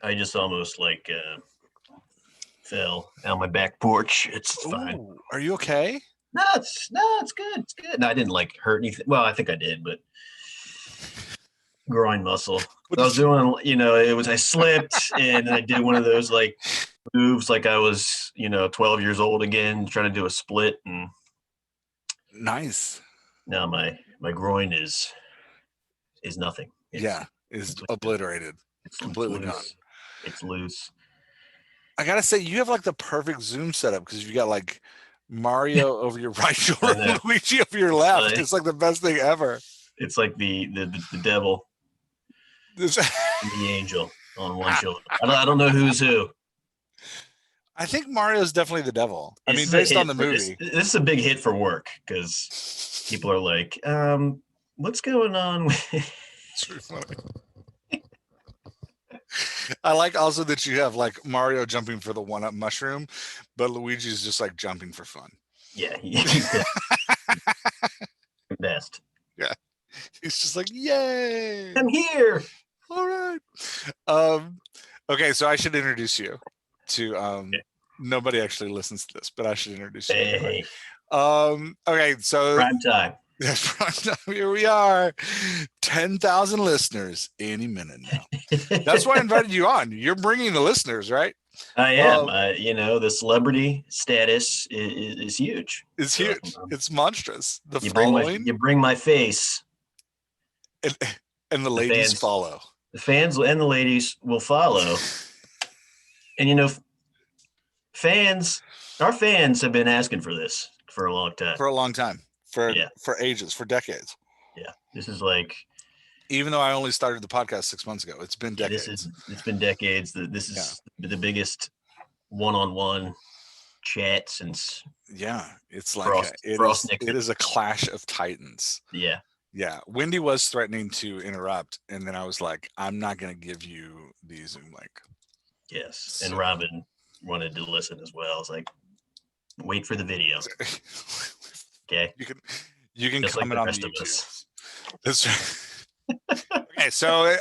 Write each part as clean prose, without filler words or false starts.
I just almost fell on my back porch. It's fine. Ooh, are you okay? No, it's good. It's good. No, I didn't hurt anything. Well, I think I did, but groin muscle. I was doing, I slipped and I did one of those moves like I was, 12 years old again, trying to do a split, and nice. now my groin is nothing. Is obliterated. It's completely gone. It's loose. I gotta say, you have the perfect Zoom setup because you got Mario over your right shoulder and Luigi over your left. It's the best thing ever. It's like the devil and the angel on one shoulder. I don't know who's who. I think Mario's definitely the devil. I mean, based on the movie. This is a big hit for work because people are like, what's going on with... It's pretty funny. I like also that you have Mario jumping for the 1-up mushroom, but Luigi's just jumping for fun. Yeah, he's the best. Yeah, he's just yay! I'm here. All right. Okay, so I should introduce you to. Nobody actually listens to this, but I should introduce you. Hey. Okay, so prime time. Yes, prime time. Here we are. 10,000 listeners any minute now. That's why I invited you on. You're bringing the listeners, right? I am. The celebrity status is huge. It's huge. It's monstrous. You bring my face, and the ladies follow. The fans and the ladies will follow. And our fans have been asking for this for a long time. For ages, for decades. Yeah. This is even though I only started the podcast 6 months ago, it's been decades. It's been decades. This is the biggest one-on-one chat since. Yeah, it's it is a clash of titans. Yeah. Yeah. Wendy was threatening to interrupt, and then I was like, I'm not going to give you the Zoom link. Yes. So. And Robin wanted to listen as well. I was like, wait for the video. Okay. You can comment on the YouTube. That's right. Okay, so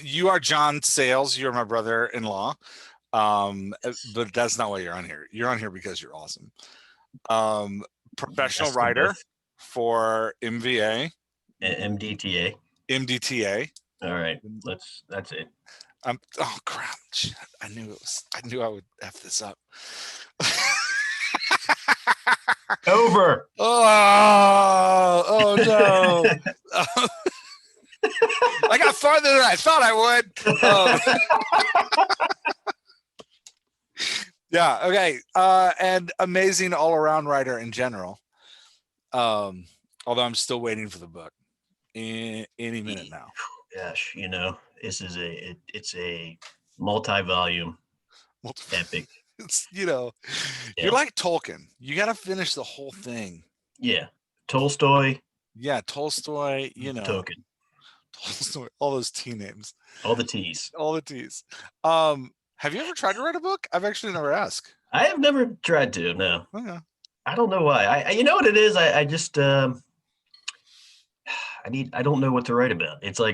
you are John Sayles. You're my brother-in-law. But that's not why you're on here. You're on here because you're awesome. Professional writer for MVA. MDTA. MDTA. All right. That's it. Oh crap. Shit. I knew I would F this up. Over. Oh no. I got farther than I thought I would. Yeah, okay. And amazing all-around writer in general. Although I'm still waiting for the book. Any minute now. Gosh, this is it's a multi-volume epic. It's you're like Tolkien. You got to finish the whole thing. Yeah, Tolstoy. Yeah, Tolstoy. Tolkien. Tolstoy. All those T names. All the T's. All the T's. Have you ever tried to write a book? I've actually never asked. I have never tried to. No. Okay. I don't know why. I you know what it is. I just I don't know what to write about. It's I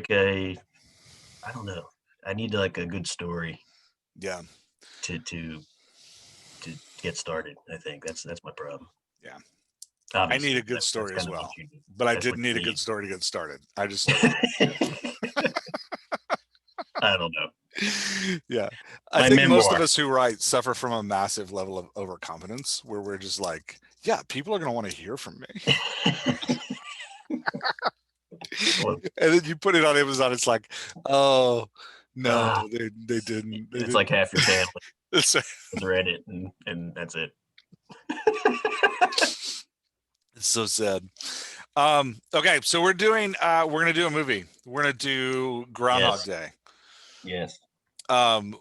don't know. I need a good story. Yeah. To get started. I think that's my problem. Yeah. Obviously, I need a good story as well, but I didn't need a good story to get started. I just I don't know. Yeah. I think most of us who write suffer from a massive level of overconfidence where we're just like, yeah, people are going to want to hear from me. And then you put it on Amazon. It's like, oh, no, they didn't. It's like half your family read it, and that's it. It's so sad. Okay, so we're going to do a movie. We're going to do Groundhog Day. Yes.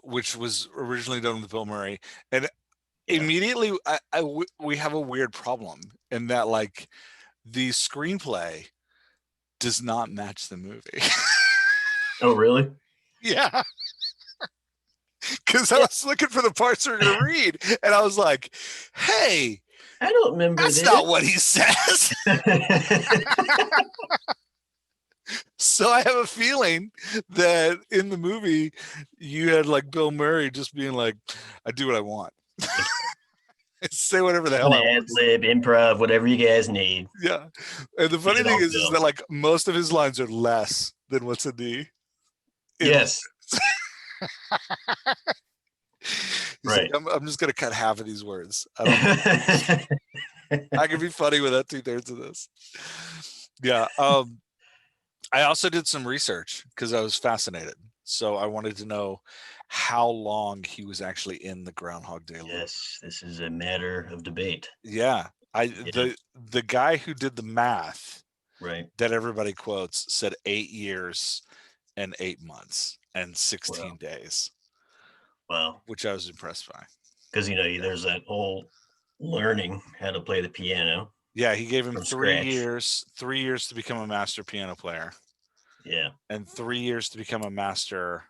Which was originally done with Bill Murray, and immediately we have a weird problem in that the screenplay does not match the movie. Oh, really? Yeah. Because I was looking for the parts we're going to read, and I was like, hey, I don't remember that's not what he says. So I have a feeling that in the movie you had like Bill Murray just being like, I do what I want. Say whatever the hell I want. Ad-lib, improv, whatever you guys need. Yeah. And the funny thing is that like most of his lines are less than what's in the yes. Right. Like, I'm just gonna cut half of these words. I can be funny without 2/3 of this. Yeah. I also did some research because I was fascinated. So I wanted to know how long he was actually in the Groundhog Day loop. Yes, this is a matter of debate. Yeah. The guy who did the math, right, that everybody quotes, said 8 years and 8 months and 16 days. Wow. Which I was impressed by. Because there's that whole learning how to play the piano. Yeah, he gave him 3 years, 3 years to become a master piano player. Yeah. And 3 years to become a master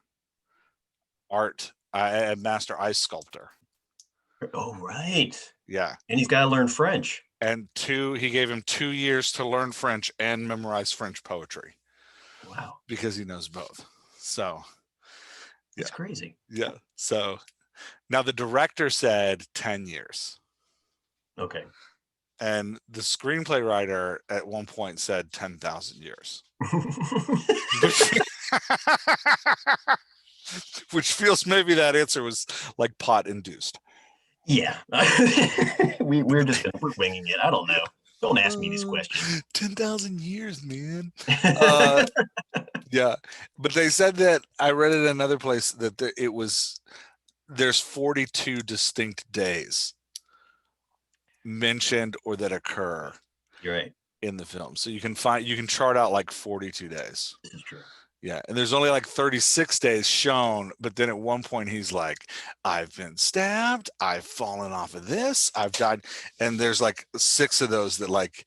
ice sculptor. Oh, right. Yeah. And he's got to learn French. And he gave him 2 years to learn French and memorize French poetry. Wow. Because he knows both. So. It's crazy. Yeah. So now the director said 10 years. Okay. And the screenplay writer at one point said 10,000 years. Which feels maybe that answer was like pot induced. Yeah. we're winging it. I don't know. Don't ask me these questions. 10,000 years, man. Yeah. But they said that, I read it in another place, that there's 42 distinct days mentioned or that occur. You're right. In the film. So you can chart out like 42 days. This is true. Yeah. And there's only like 36 days shown, but then at one point he's like, I've been stabbed, I've fallen off of this, I've died. And there's like 6 of those that like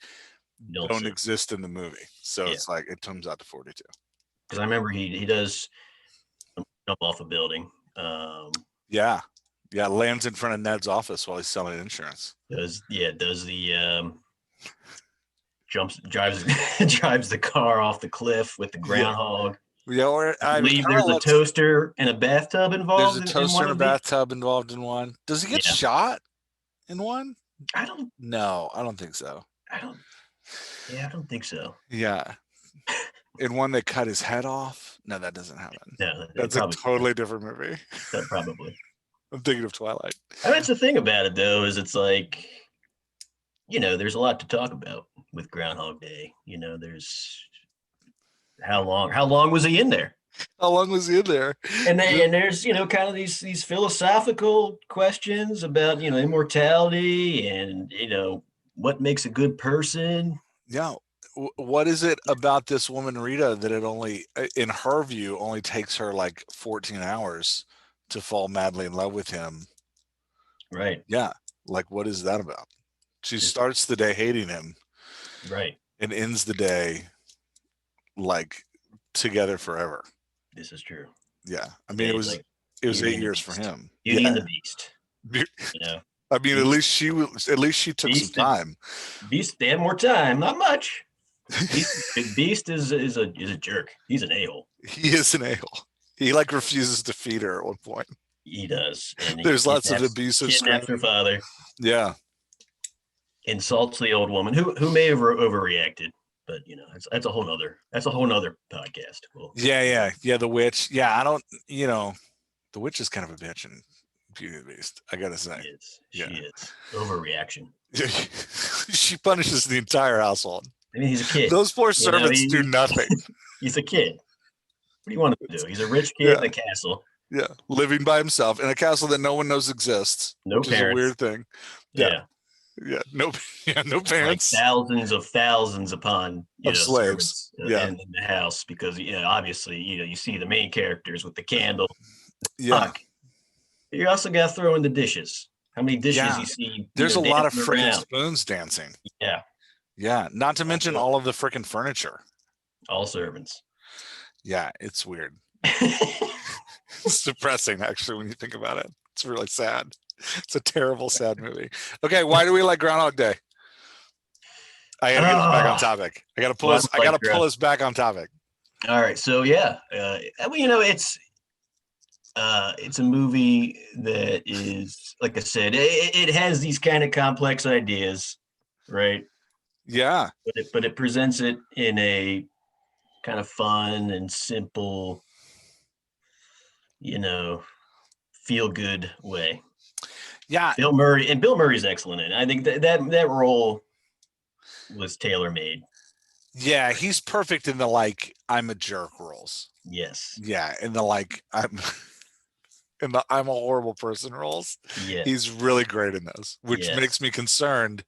don't exist in the movie. So it's like, it comes out to 42. Because I remember he does jump off a building. Yeah. Lands in front of Ned's office while he's selling insurance. Does the drives the car off the cliff with the groundhog. Yeah, or I believe there's a toaster and a bathtub involved. There's a toaster and a bathtub involved in one. Does he get shot in one? I don't think so. I don't think so. Yeah. In one they cut his head off. No, that doesn't happen. No, that's a totally different movie. Probably. I'm thinking of Twilight. That's the thing about it, though, is it's like, there's a lot to talk about with Groundhog Day. There's how long was he in there? How long was he in there? And there's kind of these philosophical questions about immortality and what makes a good person. Yeah. What is it about this woman Rita that it only, in her view, only takes her like 14 hours to fall madly in love with him? Right. Yeah. Like, what is that about? She starts the day hating him. Right. And ends the day like together forever. This is true. Yeah. I mean, it was 8 years for him. Beauty and the Beast. I mean, at least she took some time. Beast, they have more time. Not much. Beast is a jerk. He's an a-hole. He is an a-hole. He like refuses to feed her at one point. He does. There's lots of abusive kidnaps her father. Yeah. Insults the old woman who may have overreacted, but that's a whole nother podcast. Yeah. The witch. Yeah, I don't. The witch is kind of a bitch in Beauty and the Beast. I gotta say, she is overreaction. She punishes the entire household. I mean, he's a kid. Those poor servants do nothing. He's a kid. What do you want him to do? He's a rich kid in a castle. Yeah, living by himself in a castle that no one knows exists. No which parents. Is a weird thing. Yeah. No parents. Like thousands upon slaves. In the house because obviously you see the main characters with the candle. Yeah. Fuck. You also got to throw in the dishes. How many dishes you see? There's a lot of freaking spoons dancing. Yeah. Yeah. Not to mention all of the freaking furniture. All servants. Yeah, it's weird. It's depressing, actually, when you think about it. It's really sad. It's a terrible, sad movie. Okay, why do we like Groundhog Day? I gotta get us back on topic. I gotta pull us back on topic. All right. So yeah, it's a movie that is, like I said, it has these kind of complex ideas, right? Yeah. But it presents it in a kind of fun and simple, feel good way. Yeah. Bill Murray's excellent in it. I think that role was tailor made. Yeah, he's perfect in the like I'm a jerk roles. Yes. Yeah, in the like I'm in the I'm a horrible person roles. Yeah. He's really great in those, which Yes. makes me concerned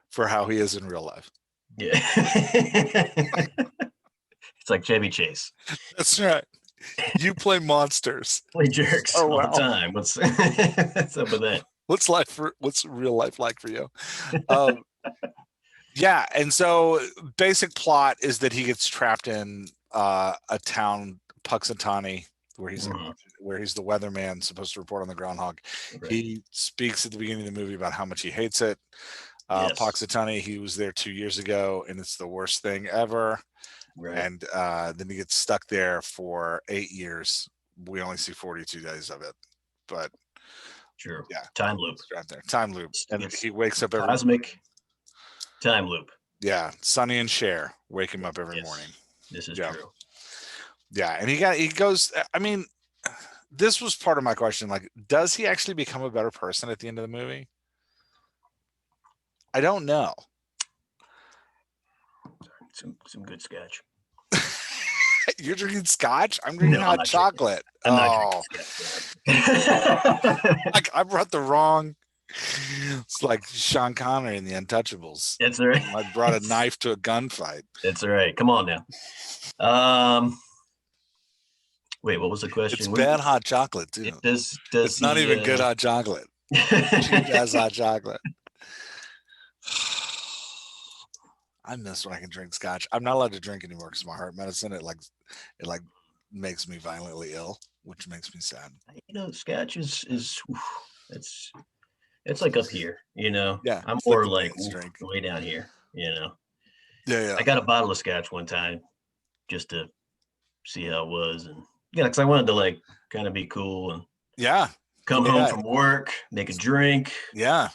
for how he is in real life. Yeah. It's like Chevy Chase. That's right. You play monsters. Play jerks Oh all the wow. time. What's up with that? What's real life like for you? Yeah, and so basic plot is that he gets trapped in a town, Puxatawny, where he's the weatherman supposed to report on the groundhog. Right. He speaks at the beginning of the movie about how much he hates it. Yes. Puxatawny, he was there 2 years ago, and it's the worst thing ever. Right. And then he gets stuck there for 8 years. We only see 42 days of it, but True. Yeah, Time loop. Right there. Time loop, and he wakes up every cosmic time loop. Yeah, Sonny and Cher wake him up every morning. This is true. Yeah, and he goes. I mean, this was part of my question. Like, does he actually become a better person at the end of the movie? I don't know. Some good scotch. You're drinking scotch? I'm drinking hot chocolate. I'm not drinking scotch. Like, I brought the wrong. It's like Sean Connery in The Untouchables. That's right. I brought a knife to a gunfight. That's all right. Come on now. Wait, what was the question? It's bad hot chocolate too. It's not even good hot chocolate. Cheap ass hot chocolate. I miss when I can drink scotch. I'm not allowed to drink anymore because my heart medicine it makes me violently ill, which makes me sad. Scotch is it's like up here, Yeah, I'm more like way down here, Yeah. I got a bottle of scotch one time just to see how it was, and because I wanted to kind of be cool and come home from work, make a drink. Yeah.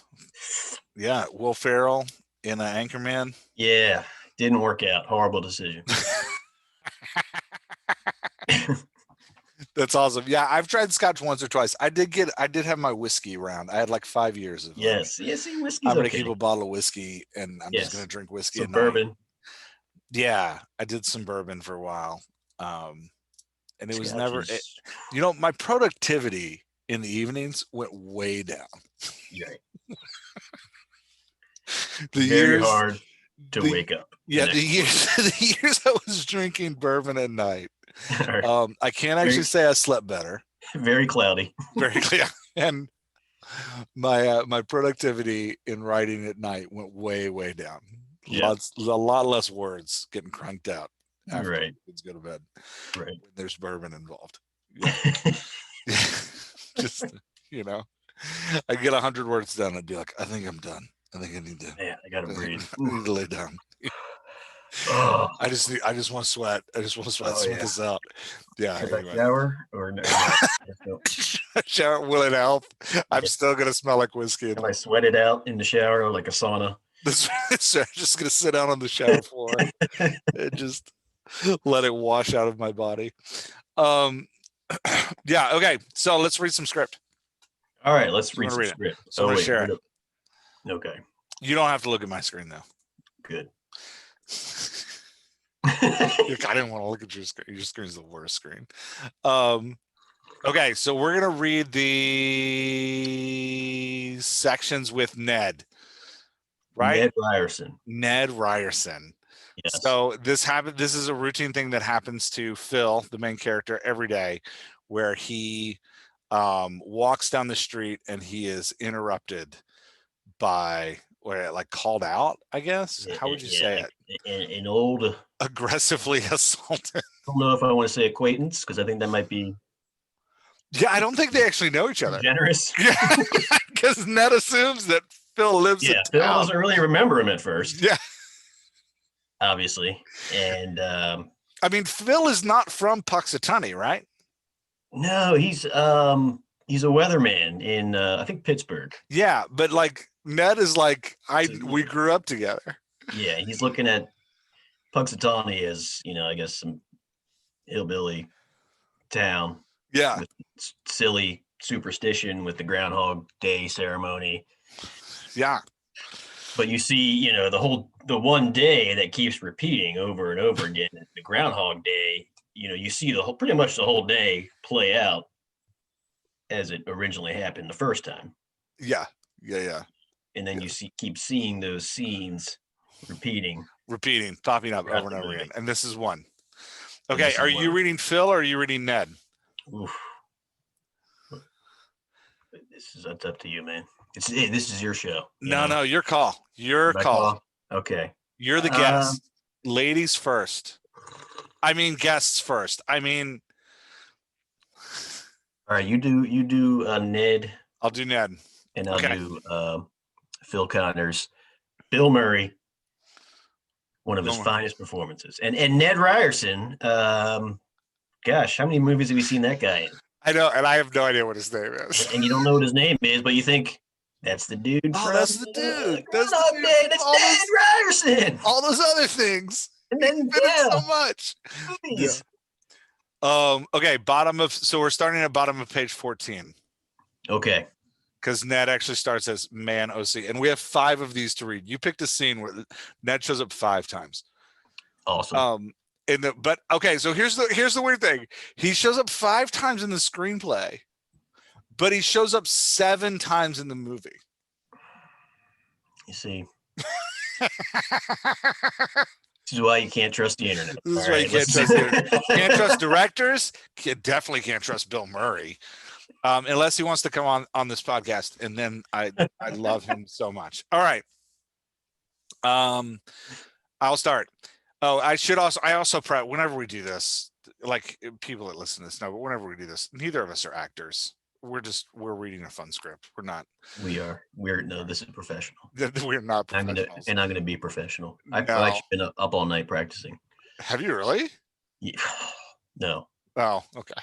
Will Ferrell in Anchorman. Yeah, didn't work out. Horrible decision. That's awesome. Yeah, I've tried scotch once or twice. I did have my whiskey around. I had like 5 years of yes. Whiskey's I'm gonna keep a bottle of whiskey and I'm just gonna drink whiskey and bourbon. Yeah, I did some bourbon for a while. And it was never my productivity in the evenings went way down. Right. Very hard to wake up. Yeah, the years I was drinking bourbon at night. I can't actually say I slept better. Very cloudy. Very clear. And my productivity in writing at night went way, way down. Yeah. A lot less words getting cranked out after kids go to bed. Right. When there's bourbon involved. Yeah. Just I get 100 words done. I'd be like, I think I'm done. I think I need to. Yeah, I gotta breathe. I need to lay down. Oh. I just want to sweat. I just want to sweat. Sweat this out. Yeah. Anyway. Shower or no? Shower, will it help? I'm still gonna smell like whiskey. If I sweat it out in the shower or like a sauna. I'm just gonna sit down on the shower floor and just let it wash out of my body. Yeah. Okay. So let's read some script. All right. Let's read some script. So I'm gonna share it. Okay. You don't have to look at my screen though. Good. I didn't want to look at your screen. Your screen's the worst screen. Okay, so we're gonna read the sections with Ned. Right? Ned Ryerson. Ned Ryerson. Yes. So this is a routine thing that happens to Phil, the main character, every day, where he walks down the street and he is interrupted by called out, I guess. How would you say it? An old aggressively assaulted. I don't know if I want to say acquaintance because I think that might be. Yeah, I don't think they actually know each other. Generous. Yeah, because Ned assumes that Phil lives in town. Phil doesn't really remember him at first. Yeah. Obviously. And I mean, Phil is not from Puxatawny, right? No, he's a weatherman in I think Pittsburgh. Yeah, but like Ned is like we grew up together. Yeah, he's looking at Puxatawny as, I guess some hillbilly town. Yeah. With silly superstition with the Groundhog Day ceremony. Yeah. But you see, the one day that keeps repeating over and over again, the Groundhog Day, you see pretty much the whole day play out as it originally happened the first time. Yeah. Yeah. And then you keep seeing those scenes repeating, popping up over and over again. And this is one. Okay, are you reading Phil or are you reading Ned? Oof. That's up to you, man. This is your show. No, your call. Your call. Okay. You're the guest. Ladies first. I mean, guests first. I mean. All right, you do Ned. I'll do Ned. And I'll do Phil Connors. Bill Murray, one of his finest performances. And Ned Ryerson, gosh, how many movies have you seen that guy in? I know, and I have no idea what his name is. And you don't know what his name is, but you think, that's the dude. That's the dude. That's Ned Ryerson. All those other things. And then so much. Yeah. Okay, so we're starting at bottom of page 14. Okay. Because Ned actually starts as man OC, and we have 5 of these to read. You picked a scene where Ned shows up 5 times. Awesome. But okay, so here's the weird thing. He shows up 5 times in the screenplay, but he shows up 7 times in the movie. You see. This is why you can't trust the internet. This is why you can't trust the internet. Can't trust directors. Definitely can't trust Bill Murray. Unless he wants to come on this podcast, and then I love him so much. All right. I'll start. Oh, I also whenever we do this, like people that listen to this know, but whenever we do this, neither of us are actors. We're reading a fun script. We're not. This is professional. We're not professional. I'm going to be professional. I've actually been up all night practicing. Have you really? Yeah. No. Oh, okay.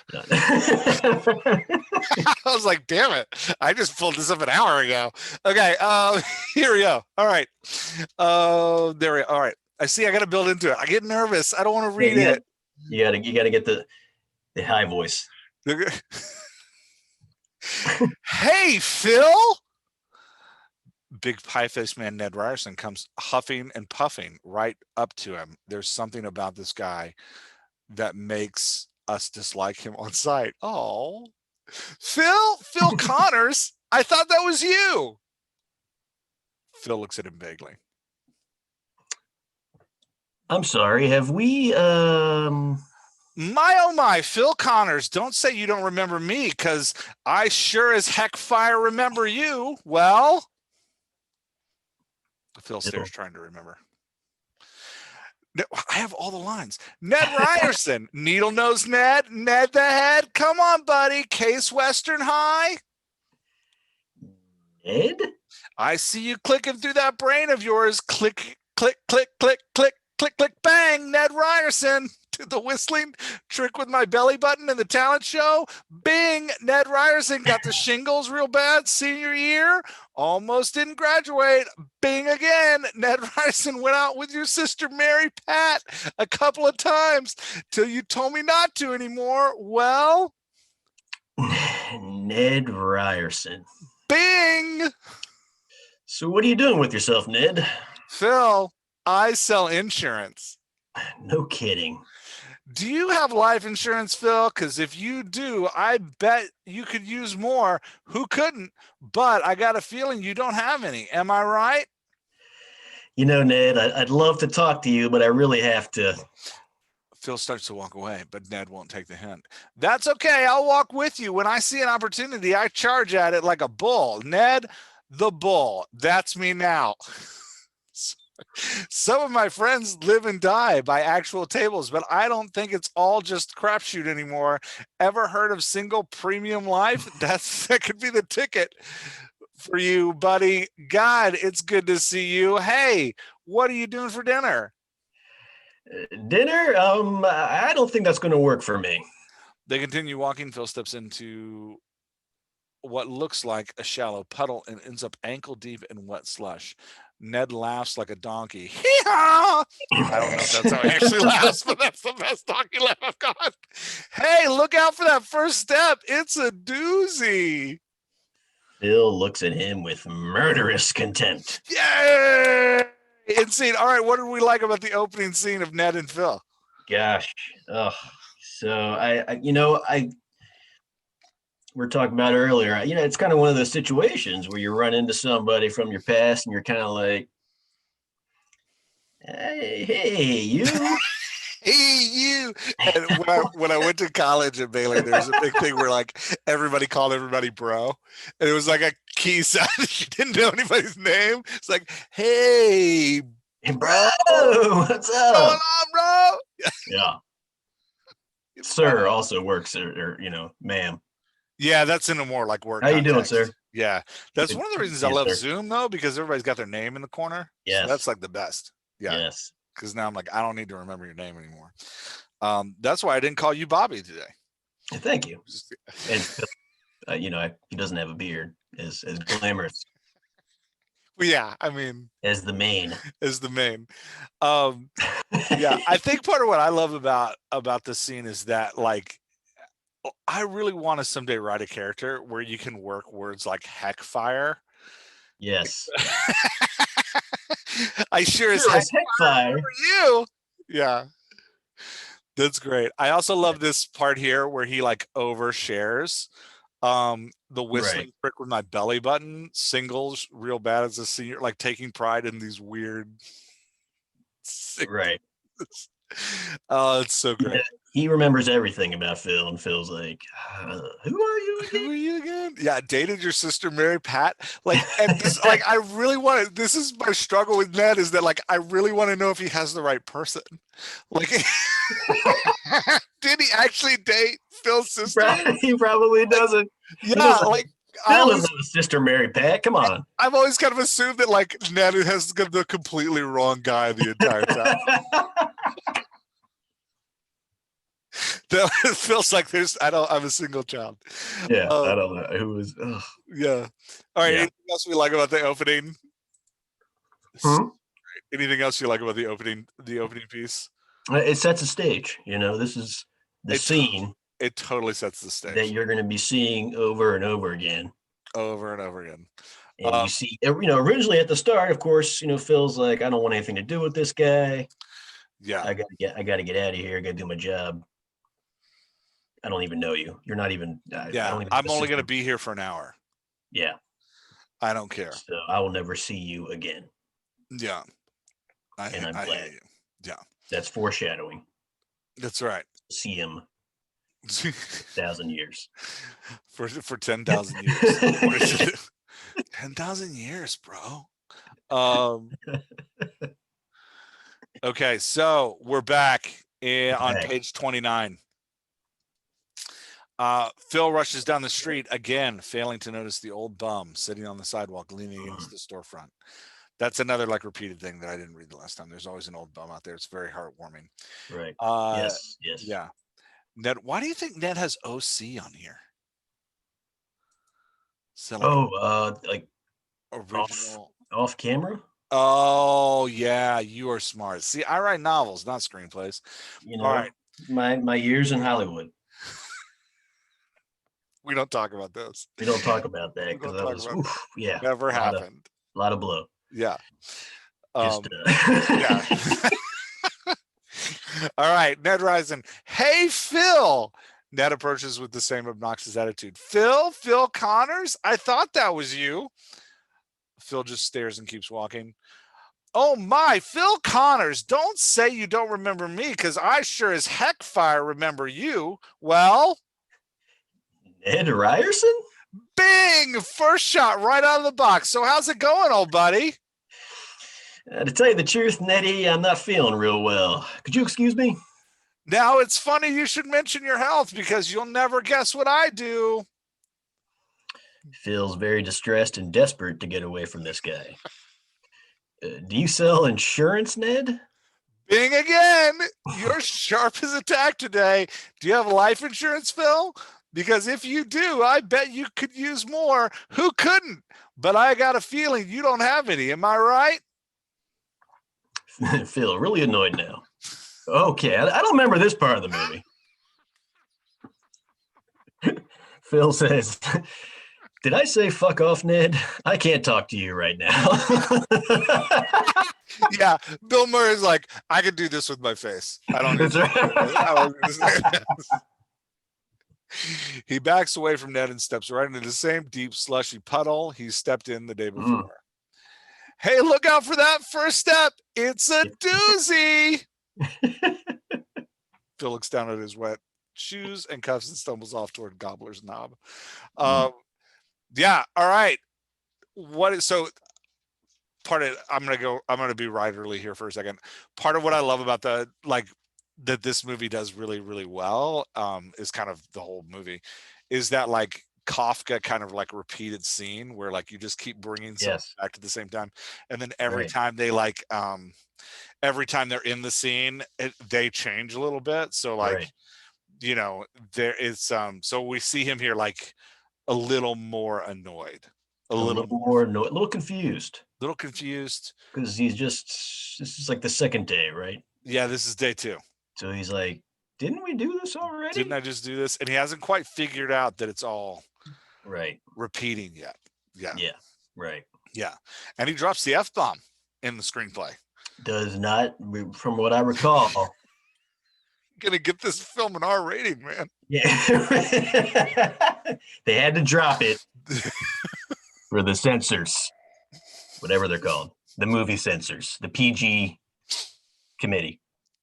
I was like, damn it. I just pulled this up an hour ago. Okay. Here we go. All right. There we go. All right. I see. I got to build into it. I get nervous. I don't want to read it. You got to get the high voice. Hey, Phil. Big pie-faced man Ned Ryerson comes huffing and puffing right up to him. There's something about this guy that makes us dislike him on sight. Oh, Phil Connors, I thought that was you. Phil looks at him vaguely. I'm sorry, have we My oh my, Phil Connors, don't say you don't remember me, because I sure as heck fire remember you. Well, Phil stares, trying to remember. I have all the lines. Ned Ryerson, Needle Nose Ned the Head. Come on, buddy. Case Western High. Ned? I see you clicking through that brain of yours. Click, click, click, click, click, click, click, bang. Ned Ryerson. To the whistling trick with my belly button in the talent show. Bing. Ned Ryerson got the shingles real bad senior year. Almost didn't graduate. Bing again. Ned Ryerson went out with your sister Mary Pat a couple of times till you told me not to anymore. Well, Ned Ryerson. Bing. So what are you doing with yourself, Ned? Phil, I sell insurance. No kidding. Do you have life insurance, Phil? Because if you do, I bet you could use more. Who couldn't? But I got a feeling you don't have any. Am I right? Ned, I'd love to talk to you, but I really have to. Phil starts to walk away, but Ned won't take the hint. That's okay. I'll walk with you. When I see an opportunity, I charge at it like a bull. Ned, the bull. That's me now. Some of my friends live and die by actual tables, but I don't think it's all just crapshoot anymore. Ever heard of single premium life? That could be the ticket for you, buddy. God, it's good to see you. Hey, what are you doing for dinner? Dinner? I don't think that's going to work for me. They continue walking. Phil steps into what looks like a shallow puddle and ends up ankle deep in wet slush. Ned laughs like a donkey. Hee-haw! I don't know if that's how he actually laughs, but that's the best donkey laugh I've got. Hey, look out for that first step. It's a doozy. Phil looks at him with murderous contempt. Yay! Insane. All right, what did we like about the opening scene of Ned and Phil? Gosh. Oh, so I we're talking about earlier, it's kind of one of those situations where you run into somebody from your past and you're kind of like, hey, you. Hey, you. And when I went to college at Baylor, there was a big thing where like everybody called everybody bro. And it was like a key sound. You didn't know anybody's name. It's like, hey, bro, what's up? What's going on, bro? Yeah. Sir also works, or ma'am. Yeah, that's in a more like work. How you doing, sir? Yeah, that's one of the reasons I love Zoom though, because everybody's got their name in the corner. Yes, so that's like the best. Yeah. Yes. Because now I'm like, I don't need to remember your name anymore. That's why I didn't call you Bobby today. Thank you. And he doesn't have a beard as glamorous. Well, yeah, I mean, as the main. Yeah, I think part of what I love about this scene is that like I really want to someday write a character where you can work words like heck fire. Yes. I sure as heck fire for you. Yeah. That's great. I also love this part here where he like overshares. The whistling trick with my belly button singles real bad as a senior, like taking pride in these weird right. Oh, it's so great. Yeah, he remembers everything about Phil, and Phil's like, who are you again? Who are you again? Yeah, dated your sister Mary Pat. Like, and this, like, I really want to. This is my struggle with Ned, is that like I really want to know if he has the right person. Like, did he actually date Phil's sister? He probably doesn't. Yeah, like Phil doesn't have a sister Mary Pat. Come on. I've always kind of assumed that like Ned has the completely wrong guy the entire time. That it feels like I'm a single child. Yeah, I don't know who is. Yeah. All right. Yeah. Anything else we like about the opening? Anything else you like about the opening piece? It sets a stage. This is the scene. It totally sets the stage that you're going to be seeing over and over again. Over and over again. And you see, originally at the start, of course, Phil's like, I don't want anything to do with this guy. Yeah. I gotta get out of here. I gotta do my job. I don't even know you. You're not even. I'm only going to be here for an hour. Yeah. I don't care. So I will never see you again. Yeah. I'm glad. You. Yeah. That's foreshadowing. That's right. See him 1,000 years. For 10,000 years. 10,000 years, bro. Okay, so we're back on page 29. Phil rushes down the street again, failing to notice the old bum sitting on the sidewalk, leaning against the storefront. That's another like repeated thing that I didn't read the last time. There's always an old bum out there. It's very heartwarming. Right. Yes. Yeah. Ned, why do you think Ned has OC on here? So like original off camera. Oh yeah, you are smart. See, I write novels, not screenplays. All right. My years in Hollywood. We don't talk about those. We don't talk about that because that was never happened. A lot of blow. Yeah. Yeah. All right, Ned Risen. Hey, Phil. Ned approaches with the same obnoxious attitude. Phil Connors? I thought that was you. Phil just stares and keeps walking. Oh my, Phil Connors, don't say you don't remember me, because I sure as heck fire remember you. Well, Ned Ryerson? Bing! First shot right out of the box. So how's it going, old buddy? To tell you the truth, Nettie, I'm not feeling real well. Could you excuse me? Now, it's funny you should mention your health, because you'll never guess what I do. Phil's very distressed and desperate to get away from this guy. Do you sell insurance, Ned? Bing again. You're sharp as a tack today. Do you have life insurance, Phil? Because if you do, I bet you could use more. Who couldn't? But I got a feeling you don't have any. Am I right? Phil, really annoyed now. Okay, I don't remember this part of the movie. Phil says, did I say fuck off, Ned? I can't talk to you right now. Yeah, Bill Murray's like, I could do this with my face. I don't need to. He backs away from Ned and steps right into the same deep, slushy puddle he stepped in the day before. Hey, look out for that first step. It's a doozy. Phil looks down at his wet shoes and cuffs and stumbles off toward Gobbler's Knob. Yeah, all right. I'm gonna be riderly here for a second. Part of what I love about that this movie does really, really well, is kind of the whole movie, is that like Kafka kind of like repeated scene where like you just keep bringing something back at the same time, and then every time they every time they're in the scene, they change a little bit. So like, there is so we see him here like a little more annoyed, a little more annoyed, a little confused. Because this is like the second day, right? Yeah, this is day 2. So he's like, didn't we do this already? Didn't I just do this? And he hasn't quite figured out that it's all repeating yet. Yeah. Right. Yeah. And he drops the F-bomb in the screenplay. Does not, from what I recall. Gonna get this film an R rating, man. Yeah. They had to drop it for the censors, whatever they're called, the movie censors, the PG committee.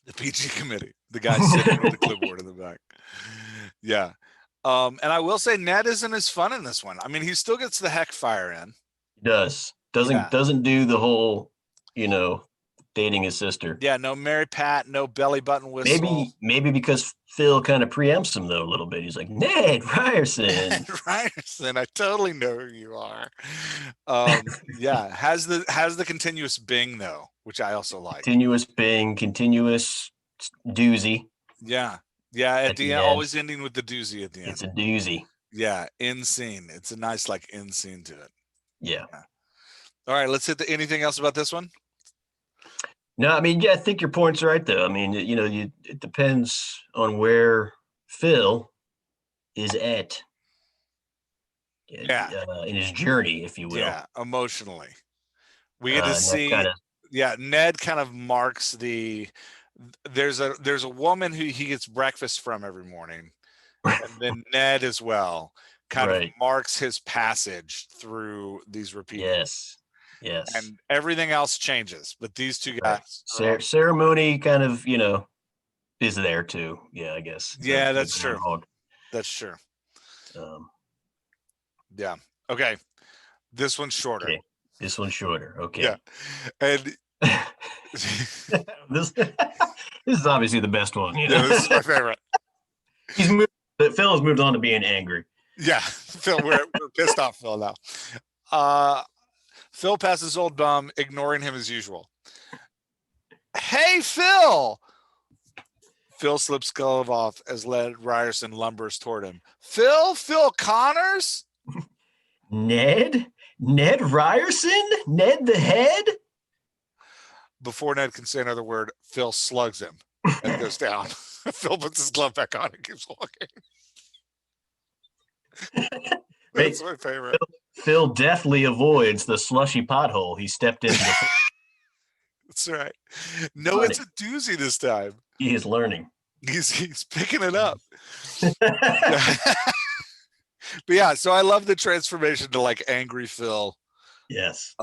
The PG committee, the guy sitting with the clipboard in the back. Yeah. And I will say Ned isn't as fun in this one. I mean, he still gets the heck fire in. He doesn't do the whole, dating his sister. Yeah, no Mary Pat, no belly button whistle. Maybe because Phil kind of preempts him though a little bit. He's like, Ned Ryerson. Ned Ryerson, I totally know who you are. Yeah, has the continuous bing though, which I also like. Continuous bing, continuous doozy. Yeah. Yeah, at the end, always ending with the doozy at the end. It's a doozy. Yeah, end scene. It's a nice like end scene to it. Yeah. All right, let's hit anything else about this one? No, I mean, I think your point's right, though. I mean, it depends on where Phil is at. In his journey, if you will. Yeah, emotionally. We get to see. Ned kind of marks there's a woman who he gets breakfast from every morning, and then Ned as well kind of marks his passage through these repeats. Yes. And everything else changes, but these two guys. Ceremony kind of, is there too. Yeah, I guess. Yeah, that's true. That's true. Yeah. Okay. This one's shorter. Okay. This one's shorter. Okay. Yeah. And this is obviously the best one. Yeah, this is my favorite. Phil has moved on to being angry. Yeah. Phil, we're pissed off Phil now. Phil passes old bum, ignoring him as usual. Hey, Phil! Phil slips glove off as Ned Ryerson lumbers toward him. Phil Connors? Ned Ryerson? Ned the head? Before Ned can say another word, Phil slugs him and goes down. Phil puts his glove back on and keeps walking. That's my favorite. Phil deftly avoids the slushy pothole he stepped into. That's right. No, it's a doozy this time. He is learning. He's picking it up. But yeah, so I love the transformation to like angry Phil. Yes.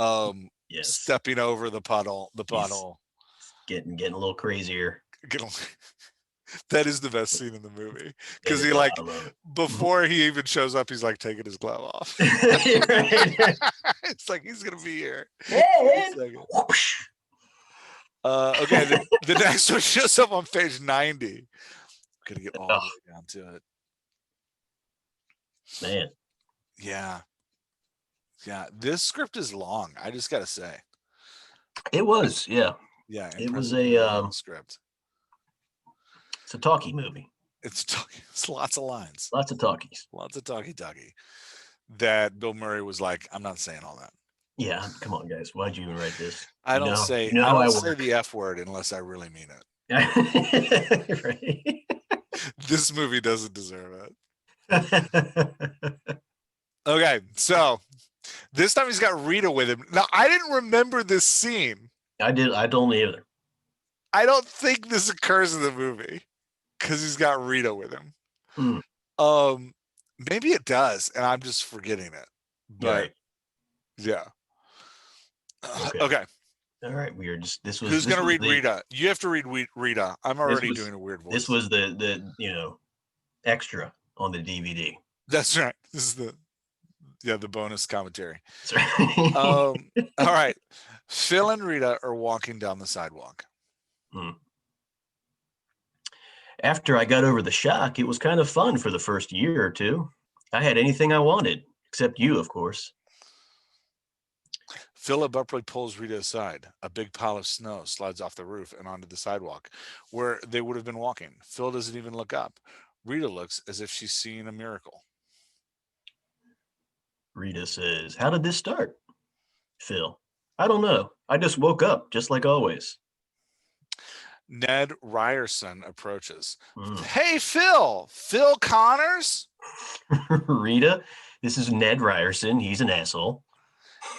Stepping over the puddle. Getting a little crazier. That is the best scene in the movie because he before he even shows up, he's like taking his glove off. It's like he's gonna be here. Okay, the next one shows up on page 90. I'm gonna get all the way down to it. Man. Yeah. This script is long. I just gotta say. It was, yeah. Yeah, it was a script. It's a talkie movie. It's lots of lines. Lots of talkies. Lots of talkie. That Bill Murray was like, I'm not saying all that. Yeah, come on, guys. Why'd you even write this? I don't say the F word unless I really mean it. Right. This movie doesn't deserve it. Okay, so this time he's got Rita with him. Now, I didn't remember this scene. I don't either. I don't think this occurs in the movie because he's got Rita with him. Maybe it does, and I'm just forgetting it. But right. Yeah. Okay. All right. Who's going to read Rita? You have to read Rita. I'm already doing a weird voice. This was the extra on the DVD. That's right. This is the bonus commentary. That's right. All right. Phil and Rita are walking down the sidewalk. After I got over the shock, it was kind of fun for the first year or two. I had anything I wanted, except you, of course. Phil abruptly pulls Rita aside. A big pile of snow slides off the roof and onto the sidewalk where they would have been walking. Phil doesn't even look up. Rita looks as if she's seeing a miracle. Rita says, "How did this start?" Phil, "I don't know. I just woke up, just like always." Ned Ryerson approaches. Hey, Phil! Phil Connors? Rita, this is Ned Ryerson. He's an asshole.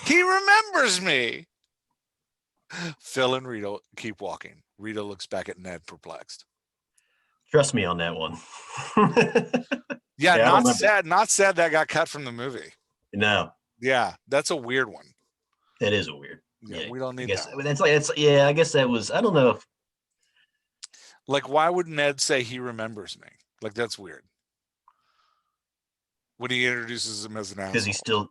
He remembers me. Phil and Rita keep walking. Rita looks back at Ned, perplexed. Trust me on that one. Yeah, not sad that got cut from the movie. No. Yeah, that's a weird one. That is a weird. Yeah, we don't need that. One. I guess that was, I don't know if. Like, why would Ned say he remembers me? Like, that's weird. When he introduces him as an asshole. Because he's still.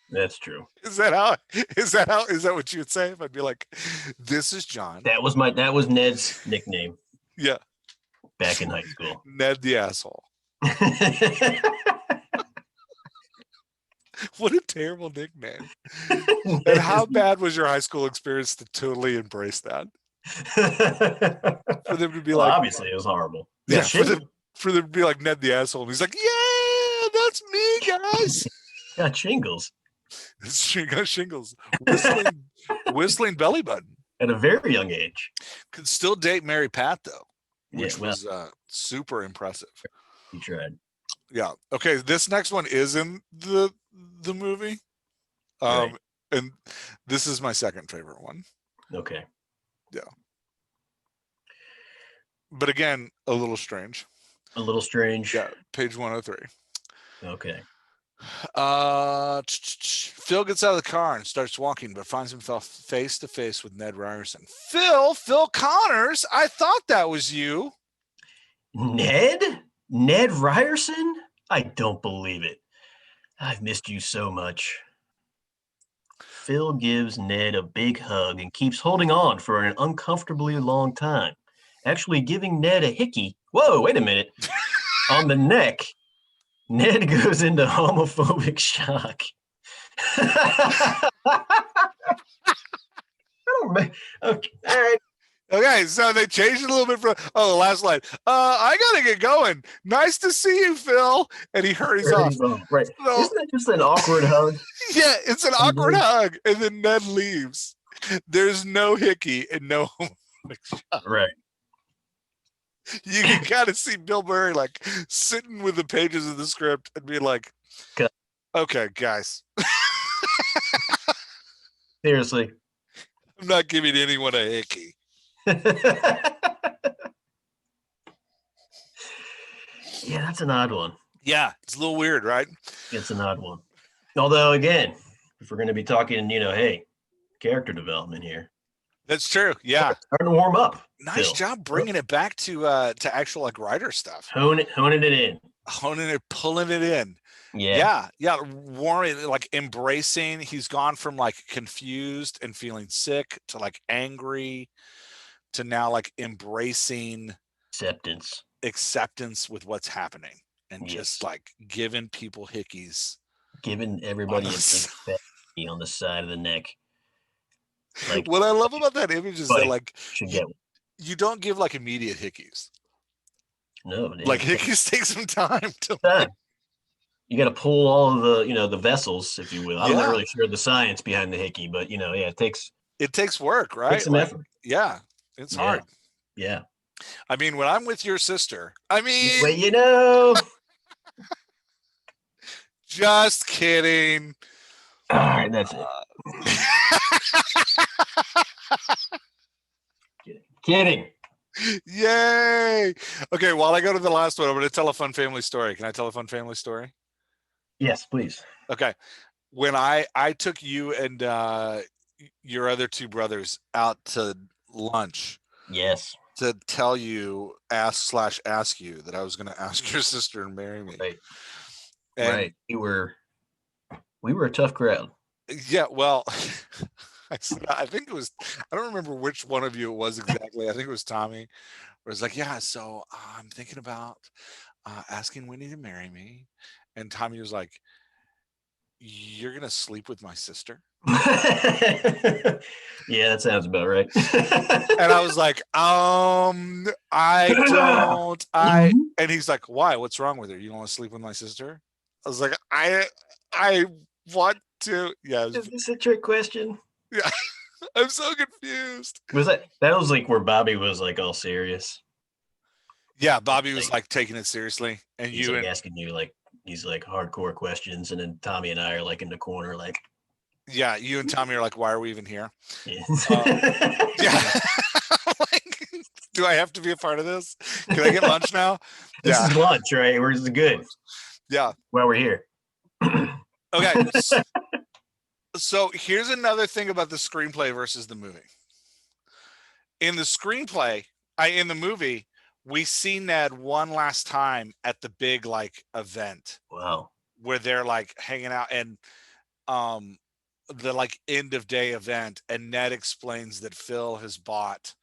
That's true. Is that what you would say? If I'd be like, this is John. That was Ned's nickname. Yeah. Back in high school. Ned the asshole. What a terrible nickname. And how bad was your high school experience to totally embrace that? For them to be like, obviously it was horrible. Yeah, for them to be like Ned the asshole. And he's like, yeah, that's me, guys. Got shingles. Got shingles. Whistling belly button. At a very young age. Could still date Mary Pat, though, which was super impressive. He tried. Yeah. Okay, this next one is in the movie. Right. And this is my second favorite one. Okay. Yeah. But again, a little strange. A little strange. Yeah, page 103. Okay. Phil gets out of the car and starts walking, but finds himself face to face with Ned Ryerson. Phil Connors, I thought that was you. Ned Ryerson? I don't believe it. I've missed you so much. Phil gives Ned a big hug and keeps holding on for an uncomfortably long time, actually giving Ned a hickey. Whoa, wait a minute. On the neck. Ned goes into homophobic shock. I don't know. Okay, all right. Okay, so they changed it a little bit from the last line. I gotta get going. Nice to see you, Phil. And he hurries off. Right. So, isn't that just an awkward hug? Yeah, it's an awkward hug. And then Ned leaves. There's no hickey and no homophobic shock. Right. You can kind of see Bill Murray like sitting with the pages of the script and be like, okay, guys. Seriously. I'm not giving anyone a hickey. Yeah, that's an odd one. Yeah, it's a little weird, right? It's an odd one. Although, again, if we're going to be talking, hey, character development here. That's true. Yeah. Starting to warm up. Nice job bringing it back to actual like writer stuff. Honing it in. Honing it, pulling it in. Yeah. Yeah. Warming, like embracing. He's gone from like confused and feeling sick to like angry to now like embracing acceptance with what's happening and just like giving people hickeys. Giving everybody a big fat on the side of the neck. Like, what I love about that image is that like you don't give like immediate hickeys. No, like hickeys take some time to. You got to pull all of the the vessels, if you will. I'm not really sure the science behind the hickey, but it takes work, right? Takes some effort. Yeah, it's hard. Yeah. I mean, when I'm with your sister, well, just kidding. All right, that's it. Kidding. Yay. Okay, while I go to the last one, I'm going to tell a fun family story. Can I tell a fun family story? Yes, please. Okay. When I took you and your other two brothers out to lunch. Yes. To tell you, ask you that I was going to ask your sister to marry me. Right. And right. We were a tough crowd. Yeah, well, I think it was, I don't remember which one of you it was exactly. I think it was Tommy, where it's like, yeah, so I'm thinking about asking Winnie to marry me. And Tommy was like, you're going to sleep with my sister? Yeah, that sounds about right. And I was like, I don't, and he's like, why? What's wrong with her? You don't want to sleep with my sister? I was like, I want to. Yeah. Is this a trick question? Yeah. I'm so confused. Was that was like where Bobby was like all serious? Yeah, Bobby was like taking it seriously, and he's like asking you like these like hardcore questions, and then Tommy and I are like in the corner, like. Yeah, you and Tommy are like, why are we even here? Yeah. Like, do I have to be a part of this? Can I get lunch now? This is lunch, right? Where's the good? Yeah. Well, we're here. Okay. So here's another thing about the screenplay versus the movie. In the screenplay, in the movie, we see Ned one last time at the big like event. Wow. Where they're like hanging out and the like end of day event, and Ned explains that Phil has bought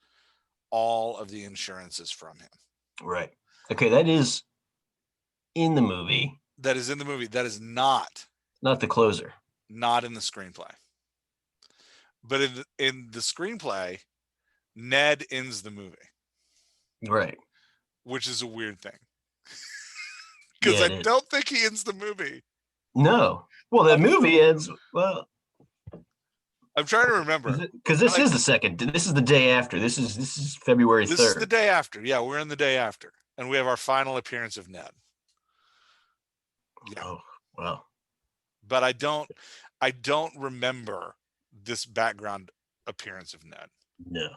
all of the insurances from him. Right. Okay, that is in the movie. That is in the movie. That is not the closer. Not in the screenplay. But in the screenplay, Ned ends the movie. Right. Which is a weird thing. Because I don't think he ends the movie. No. Well, the movie ends. Well, I'm trying to remember. Because this is the second. This is the day after. This is February 3rd. This is the day after. Yeah, we're in the day after. And we have our final appearance of Ned. Yeah. Oh, wow. But I don't remember this background appearance of Ned. No.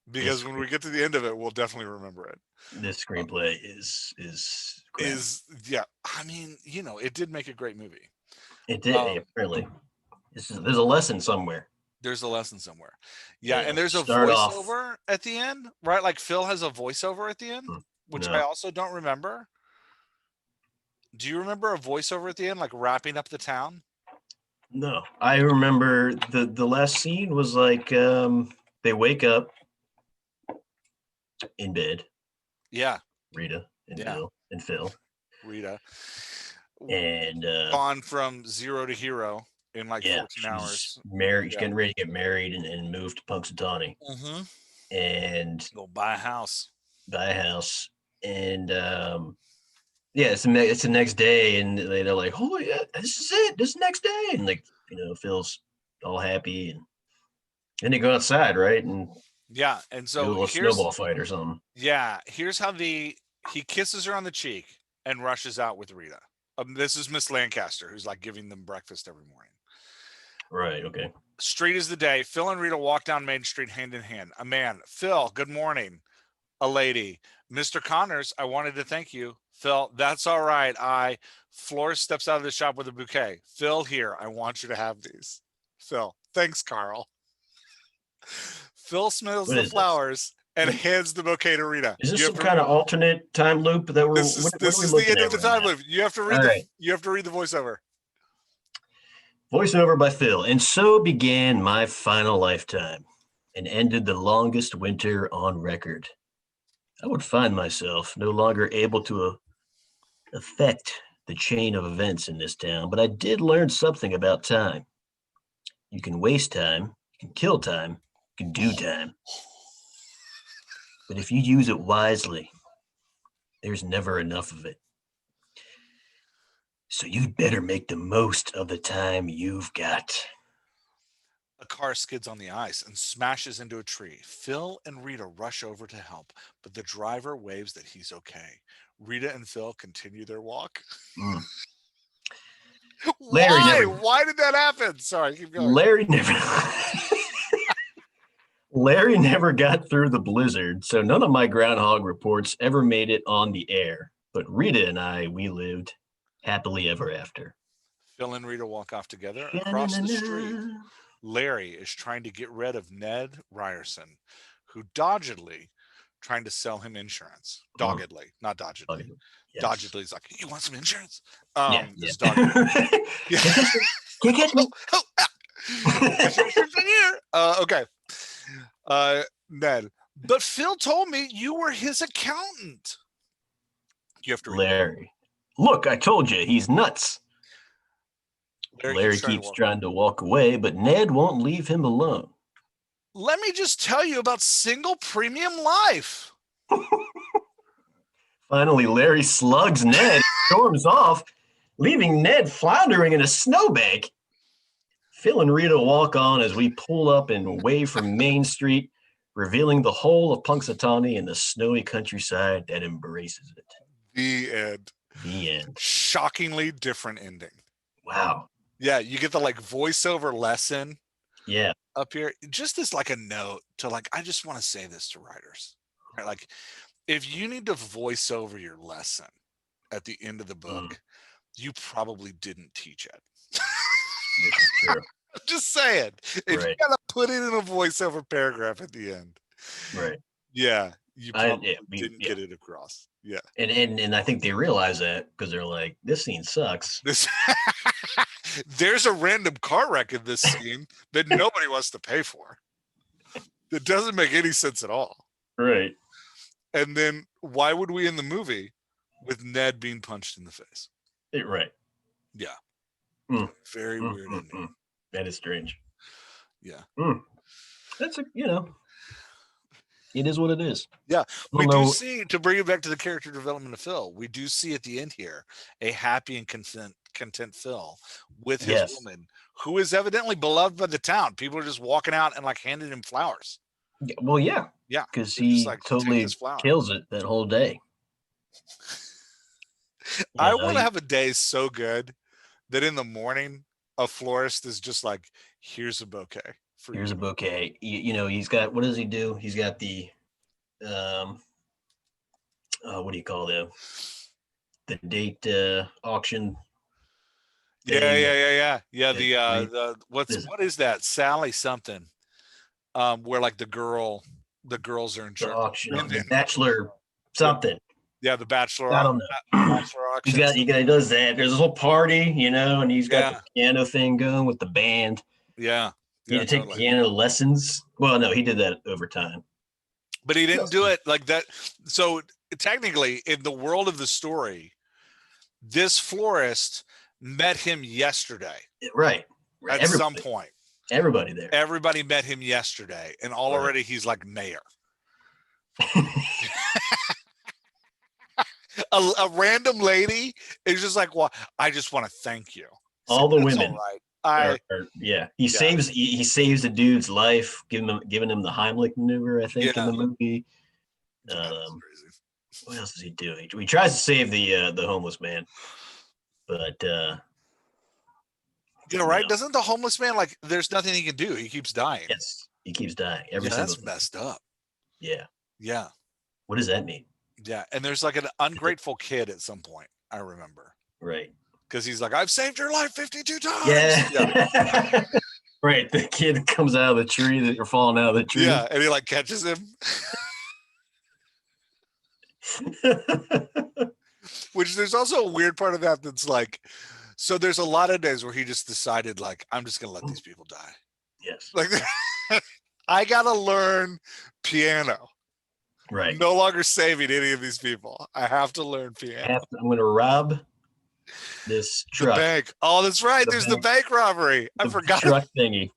Because when we get to the end of it, we'll definitely remember it. This screenplay is yeah. I mean, it did make a great movie. It did, really. There's a lesson somewhere. There's a lesson somewhere. Yeah, and there's a voiceover at the end, right? Like Phil has a voiceover at the end, which I also don't remember. Do you remember a voiceover at the end, like wrapping up the town? No, I remember the last scene was like they wake up in bed. Yeah. Rita and Bill and Phil. Rita. And gone from zero to hero in like 14 hours. Married, getting ready to get married and move to Punxsutawney. Mm-hmm. And go buy a house. And it's the next day, and they're like, "Oh yeah, this is it. This is the next day," and like Phil's all happy, and then they go outside, right? And and so do a snowball fight or something. Yeah, here's how he kisses her on the cheek and rushes out with Rita. This is Miss Lancaster, who's like giving them breakfast every morning. Right. Okay. Street is the day. Phil and Rita walk down Main Street hand in hand. A man, Phil, good morning. A lady, Mr. Connors, I wanted to thank you. Phil, that's all right. Flores steps out of the shop with a bouquet. Phil, here, I want you to have these. Phil, thanks, Carl. Phil smells the flowers and hands the bouquet to Rita. Is this some kind of alternate time loop that we're? This is the end of the time loop. You have to read You have to read the voiceover. Voiceover by Phil. And so began my final lifetime, and ended the longest winter on record. I would find myself no longer able to affect the chain of events in this town, but I did learn something about time. You can waste time, can kill time, can do time. But if you use it wisely, there's never enough of it. So you'd better make the most of the time you've got. A car skids on the ice and smashes into a tree. Phil and Rita rush over to help, but the driver waves that he's okay. Rita and Phil continue their walk. Mm. Why did that happen? Sorry, keep going. Larry never got through the blizzard, so none of my groundhog reports ever made it on the air. But Rita and we lived happily ever after. Phil and Rita walk off together across the street. Larry is trying to get rid of Ned Ryerson, who doggedly trying to sell him insurance. Doggedly, not dodgedly. Yes. Doggedly is like, you want some insurance? Yeah. Can't catch me. Okay. Ned. But Phil told me you were his accountant. You have to read Larry. Look, I told you, he's nuts. Larry keeps trying to walk away, but Ned won't leave him alone. Let me just tell you about single premium life. Finally, Larry slugs Ned, storms off, leaving Ned floundering in a snowbank. Phil and Rita walk on as we pull up and wave from Main Street, revealing the whole of Punxsutawney and the snowy countryside that embraces it. The end. The end. Shockingly different ending. Wow. Yeah, you get the voiceover lesson. Yeah. Up here, just as a note to I just want to say this to writers. Right? If you need to voice over your lesson at the end of the book, you probably didn't teach it. This is true. I'm just saying. If you gotta put it in a voiceover paragraph at the end. Right. Yeah. You probably didn't get it across. Yeah. And I think they realize that because they're like, this scene sucks. There's a random car wreck in this scene that nobody wants to pay for. It doesn't make any sense at all. Right. And then why would we end the movie with Ned being punched in the face? Right. Yeah. Very weird ending. That is strange. Yeah. That's it is what it is. Yeah. We do see, to bring it back to the character development of Phil, we do see at the end here a happy and content Phil with his woman, who is evidently beloved by the town. People are just walking out and handing him flowers. Yeah, well, yeah. Yeah. Because he totally kills it that whole day. I want to have a day so good that in the morning a florist is just here's a bouquet for you. Here's a bouquet. He's got, what does he do? He's got the what do you call them? The date auction. Yeah. What is that? Sally something. Where the girls are in charge. The auction. The bachelor something. Yeah, the bachelor. I don't know. Bachelor auction. He does that. There's a whole party, and he's got the piano thing going with the band. Yeah. He had to take piano lessons. Well, no, he did that over time. But he didn't do it like that. So technically, in the world of the story, this florist met him yesterday. Right. At some point. Everybody there. Everybody met him yesterday. And already he's mayor. A random lady is just well, I just want to thank you. All the women. All right. He saves the dude's life, giving him the Heimlich maneuver, I think, in the movie. What else does he do? He tries to save the homeless man, but right? Doesn't the homeless man there's nothing he can do? He keeps dying. Yes, he keeps dying. That's messed up. Yeah. Yeah. What does that mean? Yeah, and there's an ungrateful kid at some point, I remember. Right. Because he's I've saved your life 52 times. Yeah. Right. The kid comes out of the tree that you're falling out of the tree. Yeah, and he catches him. Which there's also a weird part of that that's so there's a lot of days where he just decided I'm just gonna let these people die. Yes. I gotta learn piano. Right. No longer saving any of these people. I have to learn piano. I'm going to rob this truck. The bank. Oh, that's right. There's the bank robbery. I forgot. Truck thingy.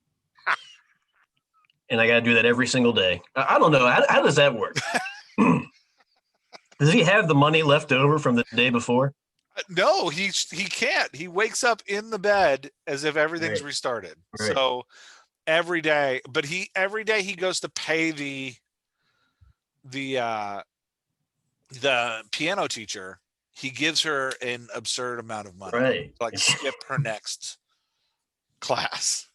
and I got to do that every single day. I don't know. How does that work? Does he have the money left over from the day before? No, he can't. He wakes up in the bed as if everything's restarted. Right. So every day, but every day he goes to pay the piano teacher. He gives her an absurd amount of money, right? Like skip her next class.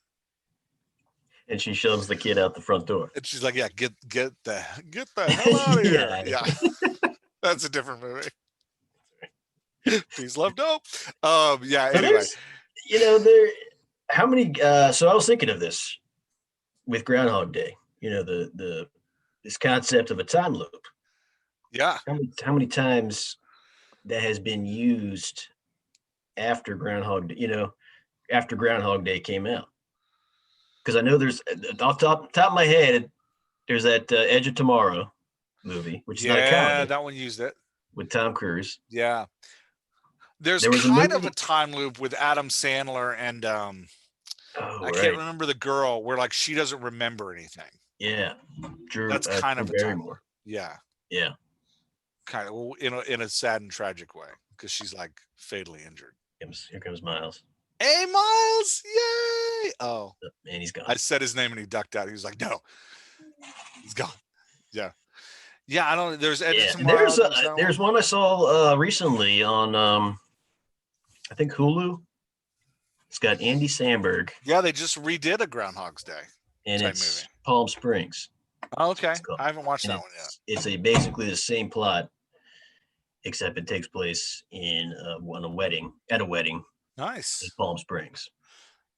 And she shoves the kid out the front door. And she's like, "Yeah, get the hell out of here!" Yeah, that's a different movie. Peace, love, dope. Yeah. Anyway, how many? So I was thinking of this with Groundhog Day. This concept of a time loop. Yeah. How many times that has been used after Groundhog Day came out? Because I know there's off the top of my head, there's that Edge of Tomorrow movie, which is not a comedy. That one used it with Tom Cruise. Yeah. There was kind of a time loop with Adam Sandler and I can't remember the girl where like she doesn't remember anything. Yeah, that's kind of a time loop. Yeah. Kind of in a sad and tragic way because she's like fatally injured. Here comes Miles. Hey, Miles! Yay! Oh man, he's gone. I said his name and he ducked out. He was like, "No, he's gone." Yeah. I don't. There's Tomorrow. There's one I saw recently on I think Hulu. It's got Andy Samberg. Yeah, they just redid a Groundhog's Day. And it's movie. Palm Springs. Oh, okay. I haven't watched that one yet. It's basically the same plot, except it takes place at a wedding. Nice. In Palm Springs.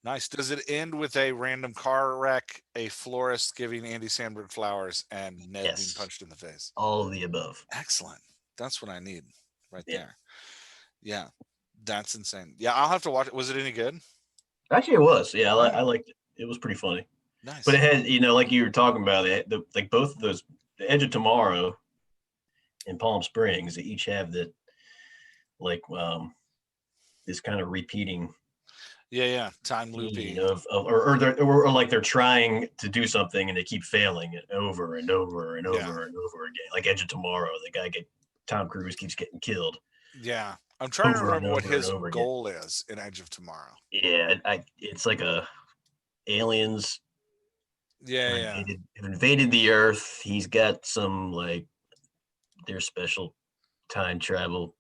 Nice. Does it end with a random car wreck, a florist giving Andy Samberg flowers, and Ned being punched in the face? All of the above. Excellent. That's what I need right there. Yeah. That's insane. Yeah, I'll have to watch it. Was it any good? Actually, it was. Yeah, I liked it. It was pretty funny. Nice. But it had, like you were talking about, like both of those, The Edge of Tomorrow and Palm Springs, they each have that, like, this kind of repeating. Yeah. Time looping. Or like they're trying to do something and they keep failing it over and over and over and over again. Like Edge of Tomorrow, Tom Cruise keeps getting killed. Yeah. I'm trying to remember what his goal is in Edge of Tomorrow. Yeah, it's like aliens. Yeah. Invaded the Earth. He's got some like their special time travel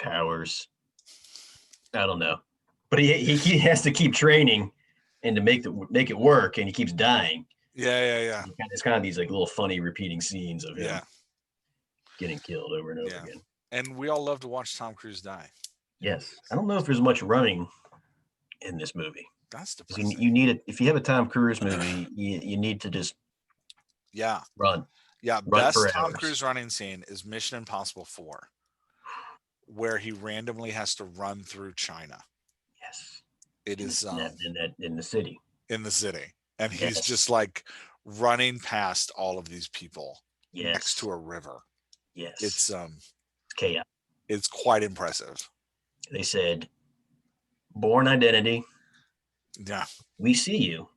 powers. I don't know, but he has to keep training and to make it work, and he keeps dying. Yeah. It's kind of these like little funny repeating scenes of him getting killed over and over again. And we all love to watch Tom Cruise die. Yes. I don't know if there's much running in this movie. That's depressing. You need it. If you have a Tom Cruise movie, you need to just run. Yeah. Best Tom Cruise running scene is Mission Impossible 4, where he randomly has to run through China. Yes. It is in the city. In the city. And he's just like running past all of these people next to a river. Yes. It's chaos. It's quite impressive. They said, Bourne Identity. Yeah. We see you.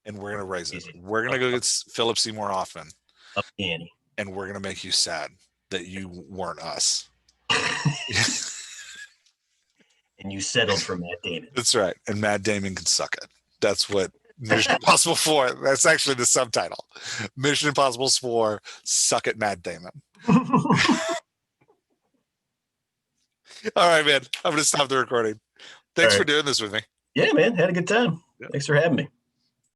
And we're going to raise it. We're going to go get Philip Seymour Hoffman. Up the ante. And we're going to make you sad that you weren't us. And you settled for Matt Damon. That's right. And Matt Damon can suck it. That's what Mission Impossible 4. That's actually the subtitle. Mission Impossible 4, suck it, Matt Damon. All right, man. I'm going to stop the recording. Thanks for doing this with me. Yeah, man. Had a good time. Thanks for having me.